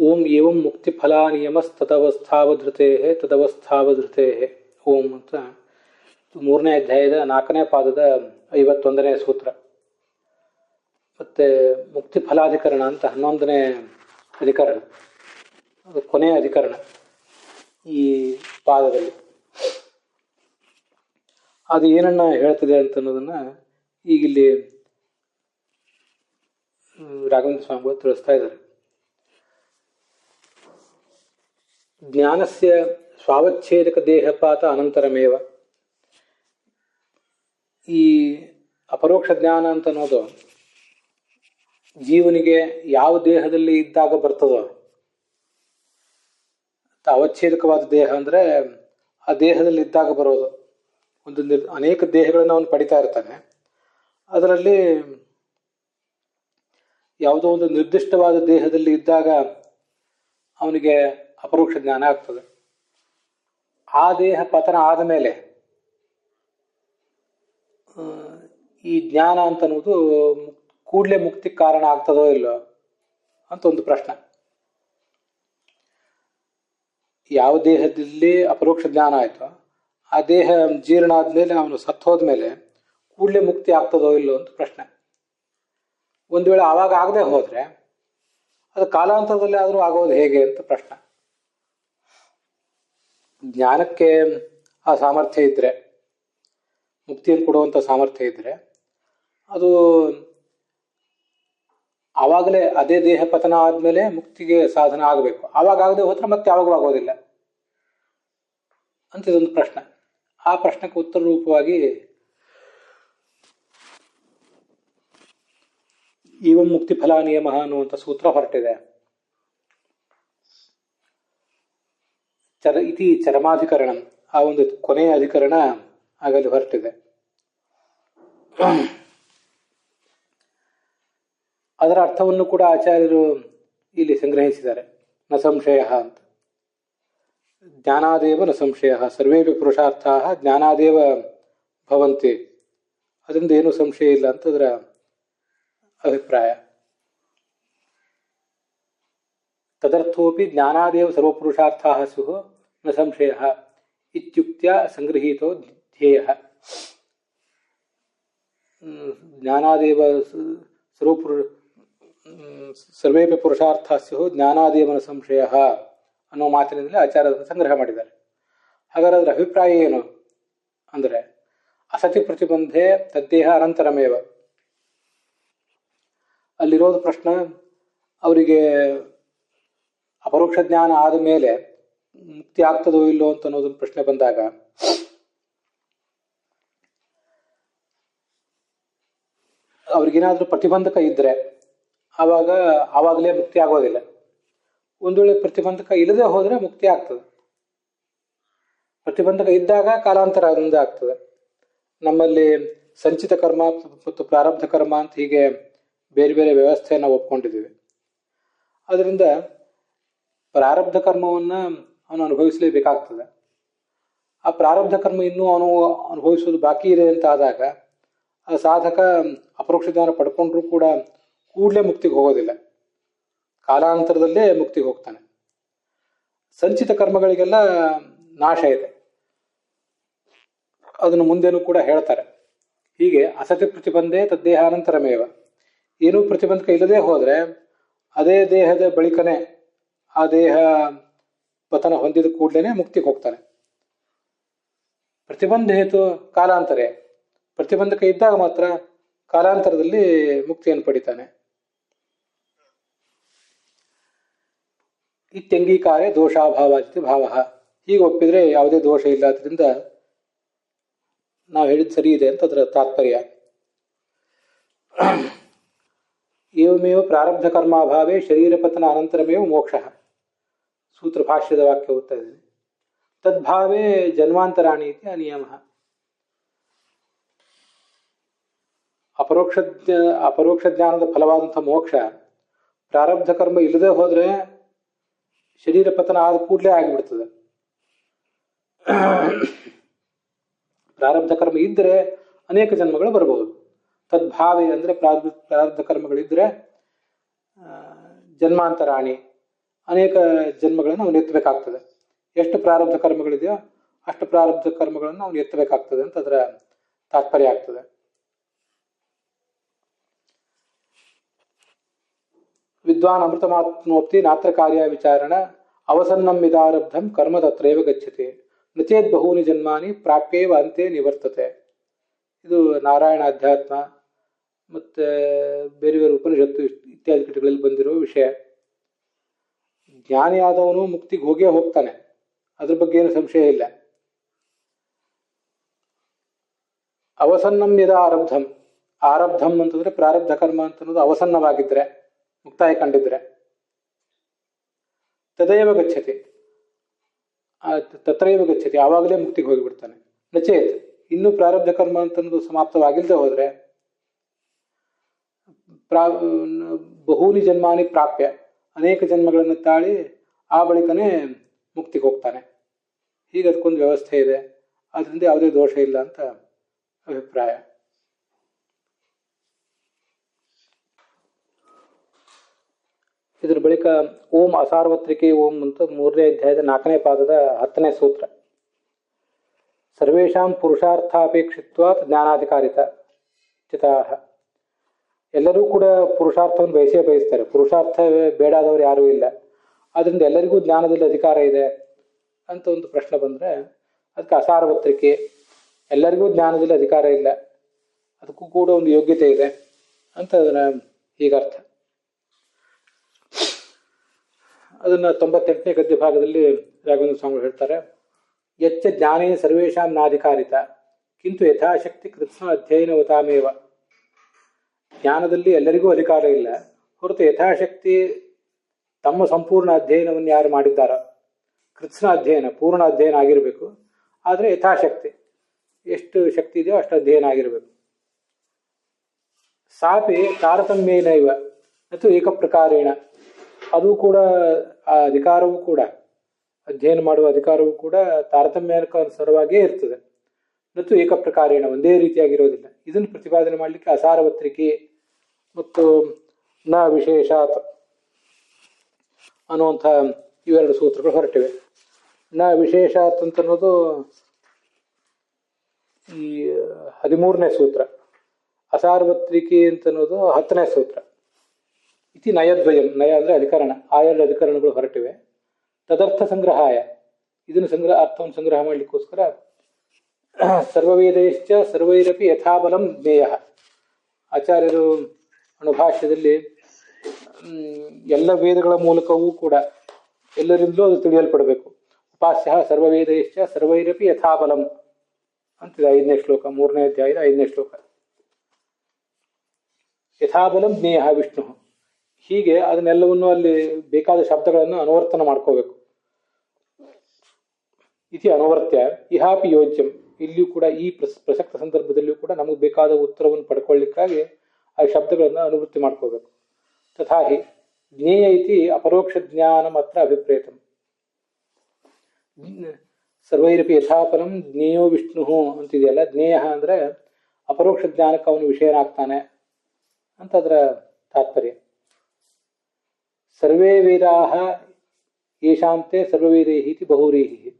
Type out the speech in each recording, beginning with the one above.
ಓಂ ಏವಂ ಮುಕ್ತಿಫಲ ನಿಯಮಸ್ತದವಸ್ಥಾವಧೃತೆ ತದವಸ್ಥಾವಧೃತೆ ಓಂ ಅಂತ 3ನೇ ಅಧ್ಯಾಯದ 4ನೇ ಪಾದದ 51ನೇ ಸೂತ್ರ. ಮತ್ತು ಮುಕ್ತಿಫಲಾಧಿಕರಣ ಅಂತ 11ನೇ ಅಧಿಕರಣ, ಅದು ಕೊನೆಯ ಅಧಿಕರಣ ಈ ಪಾದದಲ್ಲಿ. ಅದು ಏನನ್ನ ಹೇಳ್ತದೆ ಅಂತ ಅನ್ನೋದನ್ನು ಈಗಿಲ್ಲಿ ರಾಘವೇಂದ್ರ ಸ್ವಾಮಿಗಳು ತಿಳಿಸ್ತಾ ಇದ್ದಾರೆ. ಜ್ಞಾನಸ್ಯ ಸ್ವಾವಚ್ಛೇದಕ ದೇಹಪಾತ ಅನಂತರಮೇವ. ಈ ಅಪರೋಕ್ಷ ಜ್ಞಾನ ಅಂತ ಅನ್ನೋದು ಜೀವನಿಗೆ ಯಾವ ದೇಹದಲ್ಲಿ ಇದ್ದಾಗ ಬರ್ತದೋ, ಅವಚ್ಛೇದಕವಾದ ದೇಹ ಅಂದರೆ ಆ ದೇಹದಲ್ಲಿ ಇದ್ದಾಗ ಬರೋದು. ಅನೇಕ ದೇಹಗಳನ್ನು ಅವನು ಪಡಿತಾ ಇರ್ತಾನೆ. ಅದರಲ್ಲಿ ಯಾವುದೋ ಒಂದು ನಿರ್ದಿಷ್ಟವಾದ ದೇಹದಲ್ಲಿ ಇದ್ದಾಗ ಅವನಿಗೆ ಅಪರೋಕ್ಷ ಜ್ಞಾನ ಆಗ್ತದೆ. ಆ ದೇಹ ಪತನ ಆದ ಮೇಲೆ ಈ ಜ್ಞಾನ ಅಂತ ಅನ್ನೋದು ಕೂಡಲೇ ಮುಕ್ತಿ ಕಾರಣ ಆಗ್ತದೋ ಇಲ್ಲೋ ಅಂತ ಒಂದು ಪ್ರಶ್ನೆ. ಯಾವ ದೇಹದಲ್ಲಿ ಅಪರೋಕ್ಷ ಜ್ಞಾನ ಆಯಿತೋ ಆ ದೇಹ ಜೀರ್ಣ ಆದ್ಮೇಲೆ ಅವನು ಸತ್ತು ಹೋದ್ಮೇಲೆ ಕೂಡಲೇ ಮುಕ್ತಿ ಆಗ್ತದೋ ಇಲ್ಲೋ ಅಂತ ಪ್ರಶ್ನೆ. ಒಂದು ವೇಳೆ ಆವಾಗ ಆಗದೆ ಹೋದ್ರೆ ಅದು ಕಾಲಾಂತರದಲ್ಲಿ ಆದರೂ ಆಗೋದು ಹೇಗೆ ಅಂತ ಪ್ರಶ್ನೆ. ಜ್ಞಾನಕ್ಕೆ ಆ ಸಾಮರ್ಥ್ಯ ಇದ್ರೆ, ಮುಕ್ತಿಯನ್ನು ಕೊಡುವಂಥ ಸಾಮರ್ಥ್ಯ ಇದ್ರೆ, ಅದು ಆವಾಗಲೇ ಅದೇ ದೇಹ ಪತನ ಆದ್ಮೇಲೆ ಮುಕ್ತಿಗೆ ಸಾಧನ ಆಗಬೇಕು. ಆವಾಗ ಆಗದೆ ಹೋದ್ರೆ ಮತ್ತೆ ಯಾವಾಗೂ ಆಗೋದಿಲ್ಲ ಅಂತ ಇದೊಂದು ಪ್ರಶ್ನೆ. ಆ ಪ್ರಶ್ನೆಗೆ ಉತ್ತರ ರೂಪವಾಗಿ ಈವಂ ಮುಕ್ತಿಫಲ ನಿಯಮ ಅನ್ನುವಂಥ ಸೂತ್ರ ಹೊರಟಿದೆ. ಇತಿ ಚರಮಾಧಿಕರಣ, ಆ ಒಂದು ಕೊನೆಯ ಅಧಿಕರಣ ಆಗಲಿ ಹೊರಟಿದೆ. ಅದರ ಅರ್ಥವನ್ನು ಕೂಡ ಆಚಾರ್ಯರು ಇಲ್ಲಿ ಸಂಗ್ರಹಿಸಿದ್ದಾರೆ. ನ ಸಂಶಯ ಅಂತ, ಜ್ಞಾನಾದೇವ ನ ಸಂಶಯ, ಸರ್ವೇಪಿ ಪುರುಷಾರ್ಥಾ ಜ್ಞಾನಾದೇವ ಭವಂತಿ, ಅದರಿಂದ ಏನೂ ಸಂಶಯ ಇಲ್ಲ ಅಂತ ಅದರ ಅಭಿಪ್ರಾಯ. ತದರ್ಥೋಪಿ ಜ್ಞಾನಾದೇವ ಸರ್ವಪುರುಷಾರ್ಥಾ ಸ್ಯುಃ ನ ಸಂಶಯ ಇತ್ಯುಕ್ತ್ಯ ಸಂಗೃಹೀತೋ ಧ್ಯೇಯ. ಜ್ಞಾನಾದೇವ ಸರ್ವೇಪಿ ಪುರುಷಾರ್ಥ ಸ್ಯುಃ ಜ್ಞಾನಾದೇವನ ಸಂಶಯ ಅನ್ನೋ ಮಾತಿನಿಂದಲೇ ಆಚಾರ್ಯರನ್ನು ಸಂಗ್ರಹ ಮಾಡಿದ್ದಾರೆ. ಹಾಗಾದ್ರೆ ಅದರ ಅಭಿಪ್ರಾಯ ಏನು ಅಂದರೆ, ಅಸತಿ ಪ್ರತಿಬಂಧೆ ತದ್ದೇಹ ಅನಂತರಮೇವ. ಅಲ್ಲಿರೋದು ಪ್ರಶ್ನೆ, ಅವರಿಗೆ ಅಪರೋಕ್ಷ ಜ್ಞಾನ ಆದ ಮೇಲೆ ಮುಕ್ತಿ ಆಗ್ತದೋ ಇಲ್ಲೋ ಅಂತ ಅನ್ನೋದೊಂದು ಪ್ರಶ್ನೆ ಬಂದಾಗ, ಅವ್ರಿಗೇನಾದ್ರೂ ಪ್ರತಿಬಂಧಕ ಇದ್ರೆ ಆವಾಗಲೇ ಮುಕ್ತಿ ಆಗೋದಿಲ್ಲ. ಒಂದು ವೇಳೆ ಪ್ರತಿಬಂಧಕ ಇಲ್ಲದೆ ಹೋದ್ರೆ ಮುಕ್ತಿ ಆಗ್ತದೆ. ಪ್ರತಿಬಂಧಕ ಇದ್ದಾಗ ಕಾಲಾಂತರ ಅದರಿಂದ ಆಗ್ತದೆ. ನಮ್ಮಲ್ಲಿ ಸಂಚಿತ ಕರ್ಮ ಮತ್ತು ಪ್ರಾರಬ್ಧ ಕರ್ಮ ಅಂತ ಹೀಗೆ ಬೇರೆ ಬೇರೆ ವ್ಯವಸ್ಥೆಯನ್ನು ಒಪ್ಕೊಂಡಿದ್ದೀವಿ. ಅದರಿಂದ ಪ್ರಾರಬ್ಧ ಕರ್ಮವನ್ನು ಅವನು ಅನುಭವಿಸಲೇಬೇಕಾಗ್ತದೆ. ಆ ಪ್ರಾರಬ್ಧ ಕರ್ಮ ಇನ್ನೂ ಅವನು ಅನುಭವಿಸೋದು ಬಾಕಿ ಇದೆ ಅಂತ ಆದಾಗ ಆ ಸಾಧಕ ಅಪರೋಕ್ಷ ಜ್ಞಾನ ಪಡ್ಕೊಂಡ್ರೂ ಕೂಡ ಕೂಡಲೇ ಮುಕ್ತಿಗೆ ಹೋಗೋದಿಲ್ಲ, ಕಾಲಾಂತರದಲ್ಲೇ ಮುಕ್ತಿಗೆ ಹೋಗ್ತಾನೆ. ಸಂಚಿತ ಕರ್ಮಗಳಿಗೆಲ್ಲ ನಾಶ ಇದೆ, ಅದನ್ನು ಮುಂದೇನೂ ಕೂಡ ಹೇಳ್ತಾರೆ. ಹೀಗೆ ಅಸತಿ ಪ್ರತಿಬಂಧೆ ತದ್ದೇಹಾನಂತರಮೇವ. ಏನೂ ಪ್ರತಿಬಂಧಕ ಇಲ್ಲದೆ ಹೋದರೆ ಅದೇ ದೇಹದ ಬಳಿಕನೇ, ಆ ದೇಹ ಪತನ ಹೊಂದಿದ ಕೂಡಲೇ ಮುಕ್ತಿಗೆ ಹೋಗ್ತಾನೆ. ಪ್ರತಿಬಂಧ ಹೇತು ಕಾಲಾಂತರೇ, ಪ್ರತಿಬಂಧಕ ಇದ್ದಾಗ ಮಾತ್ರ ಕಾಲಾಂತರದಲ್ಲಿ ಮುಕ್ತಿಯನ್ನು ಪಡಿತಾನೆ. ಇತ್ಯಂಗೀಕಾರೇ ದೋಷಾಭಾವಾದಿತಿ ಭಾವ. ಹೀಗೆ ಒಪ್ಪಿದ್ರೆ ಯಾವುದೇ ದೋಷ ಇಲ್ಲ, ಅದರಿಂದ ನಾವು ಹೇಳಿದ್ ಸರಿ ಇದೆ ಅಂತ ಅದರ ತಾತ್ಪರ್ಯ. ಏವಮೇವ ಪ್ರಾರಬ್ಧ ಕರ್ಮಾಭಾವೇ ಶರೀರ ಪತನ ಅನಂತರಮೇವ ಮೋಕ್ಷ. ಸೂತ್ರ ಭಾಷ್ಯದ ವಾಕ್ಯ ಓದ್ತಾ ಇದ್ದೀನಿ. ತದ್ಭಾವೇ ಜನ್ಮಾಂತರಾಣಿ ಇತಿ ಅನಿಯಮ. ಅಪರೋಕ್ಷ ಜ್ಞಾನದ ಫಲವಾದಂಥ ಮೋಕ್ಷ ಪ್ರಾರಬ್ಧ ಕರ್ಮ ಇಲ್ಲದೆ ಹೋದ್ರೆ ಶರೀರ ಪತನ ಆದ ಕೂಡಲೇ ಆಗಿಬಿಡ್ತದೆ. ಪ್ರಾರಬ್ಧ ಕರ್ಮ ಇದ್ದರೆ ಅನೇಕ ಜನ್ಮಗಳು ಬರಬಹುದು. ತದ್ಭಾವೇ ಅಂದರೆ ಪ್ರಾರಬ್ಧ ಕರ್ಮಗಳಿದ್ರೆ ಜನ್ಮಾಂತರಾಣಿ ಅನೇಕ ಜನ್ಮಗಳನ್ನು ಅವನು ಎತ್ತಬೇಕಾಗ್ತದೆ. ಎಷ್ಟು ಪ್ರಾರಬ್ಧ ಕರ್ಮಗಳಿದೆಯೋ ಅಷ್ಟು ಪ್ರಾರಬ್ಧ ಕರ್ಮಗಳನ್ನು ಅವನು ಎತ್ತಬೇಕಾಗ್ತದೆ ಅಂತ ಅದರ ತಾತ್ಪರ್ಯ ಆಗ್ತದೆ. ವಿದ್ವಾನ್ ಅಮೃತಮಾಪ್ನೋಕ್ತಿ ನಾತ್ರ ಕಾರ್ಯ ವಿಚಾರಣ ಅವಸನ್ನಂ ವಿದಾರಬ್ಧಂ ಕರ್ಮ ತತ್ರೈವ ಗಚ್ಚತಿ ನಚೇತ್ ಬಹೂನಿ ಜನ್ಮಾನಿ ಪ್ರಾಪ್ಯೇವ ಅಂತೆ ನಿವರ್ತತೆ. ಇದು ನಾರಾಯಣ ಅಧ್ಯಾತ್ಮ ಮತ್ತು ಬೇರೆ ಬೇರೆ ಉಪನಿಷತ್ತು ಇತ್ಯಾದಿ ಕೃತಿಗಳಲ್ಲಿ ಬಂದಿರುವ ವಿಷಯ. ಜ್ಞಾನಿಯಾದವನು ಮುಕ್ತಿಗೆ ಹೋಗೇ ಹೋಗ್ತಾನೆ, ಅದ್ರ ಬಗ್ಗೆ ಏನು ಸಂಶಯ ಇಲ್ಲ. ಅವಸನ್ನಂ ಯದಾ ಆರಬ್ಧಂ, ಆರಬ್ಧಂ ಅಂತಂದ್ರೆ ಪ್ರಾರಬ್ಧ ಕರ್ಮ ಅಂತ ಅನ್ನೋದು ಅವಸನ್ನವಾಗಿದ್ರೆ, ಮುಕ್ತಾಯ ಕಂಡಿದ್ರೆ, ತದೈವ ಗಚ್ಚತಿ, ತತ್ರೈವ ಗಚ್ಚತಿ, ಆವಾಗಲೇ ಮುಕ್ತಿಗೆ ಹೋಗಿಬಿಡ್ತಾನೆ. ನಚೇತ್, ಇನ್ನೂ ಪ್ರಾರಬ್ಧ ಕರ್ಮ ಅಂತ ಅನ್ನೋದು ಸಮಾಪ್ತವಾಗಿಲ್ಲದೆ ಹೋದ್ರೆ ಬಹುನಿ ಜನ್ಮಾನಿ ಪ್ರಾಪ್ಯ, ಅನೇಕ ಜನ್ಮಗಳನ್ನು ತಾಳಿ ಆ ಬಳಿಕನೇ ಮುಕ್ತಿಗೆ ಹೋಗ್ತಾನೆ. ಹೀಗೆ ಅದಕ್ಕೊಂದು ವ್ಯವಸ್ಥೆ ಇದೆ, ಅದರಿಂದ ಯಾವುದೇ ದೋಷ ಇಲ್ಲ ಅಂತ ಅಭಿಪ್ರಾಯ. ಇದರ ಬಳಿಕ ಓಂ ಅಸಾರ್ವತ್ರಿಕೆ ಓಂ ಅಂತ 3ನೇ ಅಧ್ಯಾಯದ 4ನೇ ಪಾದದ 10ನೇ ಸೂತ್ರ. ಸರ್ವೇಷಾಂ ಪುರುಷಾರ್ಥಾಪೇಕ್ಷಿತ್ವಾತ್ ಜ್ಞಾನಾಧಿಕಾರಿತ ಚಿತಾಹ. ಎಲ್ಲರೂ ಕೂಡ ಪುರುಷಾರ್ಥವನ್ನು ಬಯಸ್ತಾರೆ. ಪುರುಷಾರ್ಥ ಬೇಡಾದವರು ಯಾರೂ ಇಲ್ಲ. ಅದರಿಂದ ಎಲ್ಲರಿಗೂ ಜ್ಞಾನದಲ್ಲಿ ಅಧಿಕಾರ ಇದೆ ಅಂತ ಒಂದು ಪ್ರಶ್ನೆ ಬಂದರೆ ಅದಕ್ಕೆ ಅಸಾರ್ವತ್ರಿಕೆ, ಎಲ್ಲರಿಗೂ ಜ್ಞಾನದಲ್ಲಿ ಅಧಿಕಾರ ಇಲ್ಲ, ಅದಕ್ಕೂ ಕೂಡ ಒಂದು ಯೋಗ್ಯತೆ ಇದೆ ಅಂತ ಅದನ್ನ ಹೀಗರ್ಥ. ಅದನ್ನ 98ನೇ ಗದ್ಯ ಭಾಗದಲ್ಲಿ ರಾಘವೇಂದ್ರ ಸ್ವಾಮಿಗಳು ಹೇಳ್ತಾರೆ. ಯಚ್ಚ ಜ್ಞಾನೇ ಸರ್ವೇಷಾಂ ನಾಧಿಕಾರಿತ ಕಿಂತು ಯಥಾಶಕ್ತಿ ಕೃತ್ಸ್ನ ಅಧ್ಯಯನವತಾಮೇವ. ಜ್ಞಾನದಲ್ಲಿ ಎಲ್ಲರಿಗೂ ಅಧಿಕಾರ ಇಲ್ಲ, ಹೊರತು ಯಥಾಶಕ್ತಿ ತಮ್ಮ ಸಂಪೂರ್ಣ ಅಧ್ಯಯನವನ್ನು ಯಾರು ಮಾಡಿದ್ದಾರೋ, ಕೃತ್ಸ್ನ ಅಧ್ಯಯನ ಪೂರ್ಣ ಅಧ್ಯಯನ ಆಗಿರಬೇಕು, ಆದರೆ ಯಥಾಶಕ್ತಿ ಎಷ್ಟು ಶಕ್ತಿ ಇದೆಯೋ ಅಷ್ಟು ಅಧ್ಯಯನ ಆಗಿರಬೇಕು. ಸಾಪಿ ತಾರತಮ್ಯೇನೈವ ಮತ್ತು ಏಕಪ್ರಕಾರೇಣ, ಅದು ಕೂಡ ಆ ಅಧಿಕಾರವೂ ಕೂಡ, ಅಧ್ಯಯನ ಮಾಡುವ ಅಧಿಕಾರವೂ ಕೂಡ ತಾರತಮ್ಯಾನುಸಾರವಾಗಿಯೇ ಇರ್ತದೆ. ಮತ್ತು ಏಕಪ್ರಕಾರೇಣ, ಒಂದೇ ರೀತಿಯಾಗಿರೋದಿಲ್ಲ. ಇದನ್ನು ಪ್ರತಿಪಾದನೆ ಮಾಡಲಿಕ್ಕೆ ಅಸಾರ್ವತ್ರಿಕೆ ಮತ್ತು ನ ವಿಶೇಷಾತ್ ಅನ್ನುವಂಥ ಇವೆರಡು ಸೂತ್ರಗಳು ಹೊರಟಿವೆ. ನ ವಿಶೇಷಾತ್ ಅಂತ ಅನ್ನೋದು ಈ 13ನೇ ಸೂತ್ರ, ಅಸಾರ್ವತ್ರಿಕೆ ಅಂತ ಅನ್ನೋದು 10ನೇ ಸೂತ್ರ. ಇತಿ ನಯದ್ವಯಂ, ನಯ ಅಂದರೆ ಅಧಿಕರಣ, ಆ ಎರಡು ಅಧಿಕರಣಗಳು ಹೊರಟಿವೆ. ತದರ್ಥ ಸಂಗ್ರಹಾಯ, ಇದನ್ನು ಅರ್ಥವನ್ನು ಸಂಗ್ರಹ ಮಾಡಲಿಕ್ಕೋಸ್ಕರ ಸರ್ವವೇದೈಶ್ಚ ಸರ್ವೈರಪಿ ಯಥಾಬಲಂ ಜ್ಞೇಯ. ಆಚಾರ್ಯರು ಅಣುಭಾಷ್ಯದಲ್ಲಿ ಎಲ್ಲ ವೇದಗಳ ಮೂಲಕವೂ ಕೂಡ ಎಲ್ಲರಿಂದಲೂ ಅದು ತಿಳಿಯಲ್ಪಡಬೇಕು. ಉಪಾಸ್ಯ ಸರ್ವವೇದೈಶ್ಚ ಸರ್ವೈರಪಿ ಯಥಾಬಲಂ ಅಂತಿದೆ 5ನೇ ಶ್ಲೋಕ, 3ನೇ ಅಧ್ಯಾಯದ 5ನೇ ಶ್ಲೋಕ. ಯಥಾಬಲಂ ಜ್ಞೇಯ ವಿಷ್ಣು. ಹೀಗೆ ಅದನ್ನೆಲ್ಲವನ್ನು ಅಲ್ಲಿ ಬೇಕಾದ ಶಬ್ದಗಳನ್ನು ಅನುವರ್ತನ ಮಾಡ್ಕೋಬೇಕು. ಇತಿ ಅನುವರ್ತ್ಯ ಇಹಾಪಿ ಯೋಜ್ಯಂ, ಇಲ್ಲಿಯೂ ಕೂಡ ಈ ಪ್ರಸಕ್ತ ಸಂದರ್ಭದಲ್ಲಿಯೂ ಕೂಡ ನಮಗೆ ಬೇಕಾದ ಉತ್ತರವನ್ನು ಪಡ್ಕೊಳ್ಳಿಕ್ಕಾಗಿ ಆ ಶಬ್ದಗಳನ್ನು ಅನುವೃತ್ತಿ ಮಾಡ್ಕೋಬೇಕು. ತಥಾಹಿ ಜ್ಞೇಯ ಇತಿ ಅಪರೋಕ್ಷ ಜ್ಞಾನ ಮಾತ್ರ ಅಭಿಪ್ರೇತಂ. ಸರ್ವೈರಪಿ ಯಥಾಪರಂ ಜ್ಞೇಯೋ ವಿಷ್ಣು ಅಂತಿದೆಯಲ್ಲ, ಜ್ಞೇಯ ಅಂದರೆ ಅಪರೋಕ್ಷ ಜ್ಞಾನಕ್ಕೆ ಅವನು ವಿಷಯನಾಗ್ತಾನೆ ಅಂತ ಅದರ ತಾತ್ಪರ್ಯ. ಸರ್ವೇ ವೇದಾಃ ಯೇಷಾಂತೆ ಸರ್ವವೇದೈಃ ಇತಿ ಬಹುವ್ರೀಹಿ.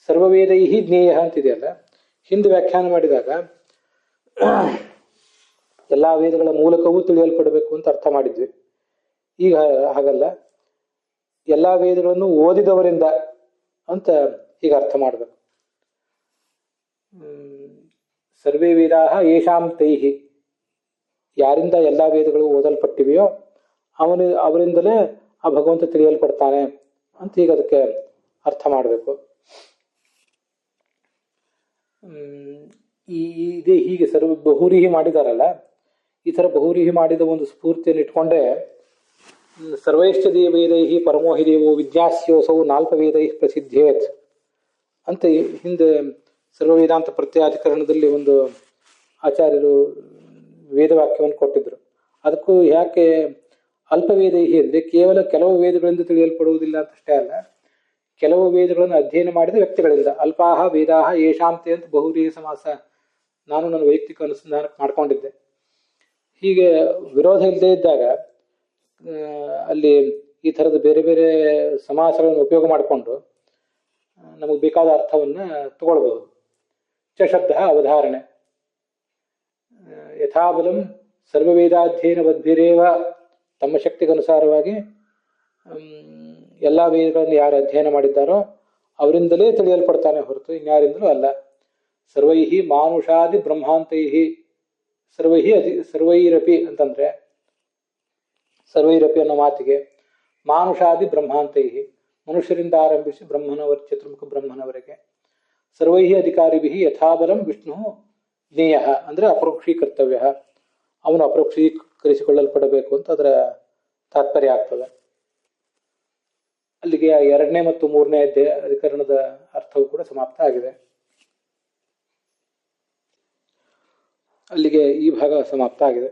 ಸರ್ವವೇದೈಃ ಜ್ಞೇಯ ಅಂತಿದೆಯಲ್ಲ, ಹಿಂದೆ ವ್ಯಾಖ್ಯಾನ ಮಾಡಿದಾಗ ಎಲ್ಲ ವೇದಗಳ ಮೂಲಕವೂ ತಿಳಿಯಲ್ಪಡಬೇಕು ಅಂತ ಅರ್ಥ ಮಾಡಿದ್ವಿ. ಈಗ ಹಾಗಲ್ಲ, ಎಲ್ಲ ವೇದಗಳನ್ನು ಓದಿದವರಿಂದ ಅಂತ ಹೀಗೆ ಅರ್ಥ ಮಾಡಬೇಕು. ಸರ್ವೇ ವೇದಾಃ ಯೇಷಾಂ ತೈಹಿ, ಯಾರಿಂದ ಎಲ್ಲ ವೇದಗಳು ಓದಲ್ಪಟ್ಟಿವೆಯೋ ಅವರಿಂದಲೇ ಆ ಭಗವಂತ ತಿಳಿಯಲ್ಪಡ್ತಾನೆ ಅಂತ ಈಗ ಅದಕ್ಕೆ ಅರ್ಥ ಮಾಡಬೇಕು. ಇದೇ ಹೀಗೆ ಬಹುರೀಹಿ ಮಾಡಿದಾರಲ್ಲ, ಈ ಥರ ಬಹುರೀಹಿ ಮಾಡಿದ ಒಂದು ಸ್ಫೂರ್ತಿಯನ್ನು ಇಟ್ಕೊಂಡೆ ಸರ್ವೈಶ್ಚ ವೇದೈಹಿ ಪರಮೋಹಿ ದೇವೋ ವಿಜ್ಞಾಸ್ಯೋಸೌ ನಾಲ್ಪವೇದೈಃ ಪ್ರಸಿದ್ಧೇತ್ ಅಂತ ಹಿಂದೆ ಸರ್ವವೇದಾಂತ ಪ್ರತ್ಯಾಧಿಕರಣದಲ್ಲಿ ಒಂದು ಆಚಾರ್ಯರು ವೇದವಾಕ್ಯವನ್ನು ಕೊಟ್ಟಿದ್ರು. ಅದಕ್ಕೂ ಯಾಕೆ ಅಲ್ಪವೇದೈಹಿ ಅಂದರೆ ಕೇವಲ ಕೆಲವು ವೇದಗಳಿಂದ ತಿಳಿಯಲ್ಪಡುವುದಿಲ್ಲ ಅಂತಷ್ಟೇ ಅಲ್ಲ, ಕೆಲವು ವೇದಗಳನ್ನು ಅಧ್ಯಯನ ಮಾಡಿದ ವ್ಯಕ್ತಿಗಳಿಂದ. ಅಲ್ಪಾಹ ವೇದಾಹ ಯೇಷಾಂತೆ ಅಂತ ಬಹುವ್ರೀಹಿ ಸಮಾಸ ನಾನು ನನ್ನ ವೈಯಕ್ತಿಕ ಅನುಸಂಧಾನಕ್ಕೆ ಮಾಡ್ಕೊಂಡಿದ್ದೆ. ಹೀಗೆ ವಿರೋಧ ಇಲ್ಲದೆ ಇದ್ದಾಗ ಅಲ್ಲಿ ಈ ಥರದ ಬೇರೆ ಬೇರೆ ಸಮಾಸಗಳನ್ನು ಉಪಯೋಗ ಮಾಡಿಕೊಂಡು ನಮಗೆ ಬೇಕಾದ ಅರ್ಥವನ್ನು ತಗೊಳ್ಬೋದು. ಚ ಶಬ್ದ ಅವಧಾರಣೆ. ಯಥಾಬಲಂ ಸರ್ವವೇದಾಧ್ಯಯನವದ್ಭಿರೇವ, ತಮ್ಮ ಶಕ್ತಿಗನುಸಾರವಾಗಿ ಎಲ್ಲ ವೇದಗಳನ್ನು ಯಾರು ಅಧ್ಯಯನ ಮಾಡಿದ್ದಾರೋ ಅವರಿಂದಲೇ ತಿಳಿಯಲ್ಪಡ್ತಾನೆ ಹೊರತು ಇನ್ಯಾರಿಂದಲೂ ಅಲ್ಲ. ಸರ್ವೈಹಿ ಮಾನುಷಾದಿ ಬ್ರಹ್ಮಾಂತೈಹಿ, ಸರ್ವೈರಪಿ ಅಂತಂದ್ರೆ ಸರ್ವೈರಪಿ ಅನ್ನೋ ಮಾತಿಗೆ ಮಾನುಷಾದಿ ಬ್ರಹ್ಮಾಂತೈಹಿ, ಮನುಷ್ಯರಿಂದ ಆರಂಭಿಸಿ ಚತುರ್ಮುಖ ಬ್ರಹ್ಮನವರೆಗೆ, ಸರ್ವೈಹಿ ಅಧಿಕಾರಿಭಿ ಯಥಾಬಲಂ ವಿಷ್ಣು ಜ್ಞೇಯ ಅಂದ್ರೆ ಅಪರೋಕ್ಷೀಕರ್ತವ್ಯ, ಅವನು ಅಪರೋಕ್ಷೀಕರಿಸಿಕೊಳ್ಳಲ್ಪಡಬೇಕು ಅಂತ ಅದರ ತಾತ್ಪರ್ಯ ಆಗ್ತದೆ. ಅಲ್ಲಿಗೆ 2ನೇ ಮತ್ತು 3ನೇ ಅಧಿಕರಣದ ಅರ್ಥವು ಕೂಡ ಸಮಾಪ್ತ ಆಗಿದೆ. ಅಲ್ಲಿಗೆ ಈ ಭಾಗ ಸಮಾಪ್ತ ಆಗಿದೆ.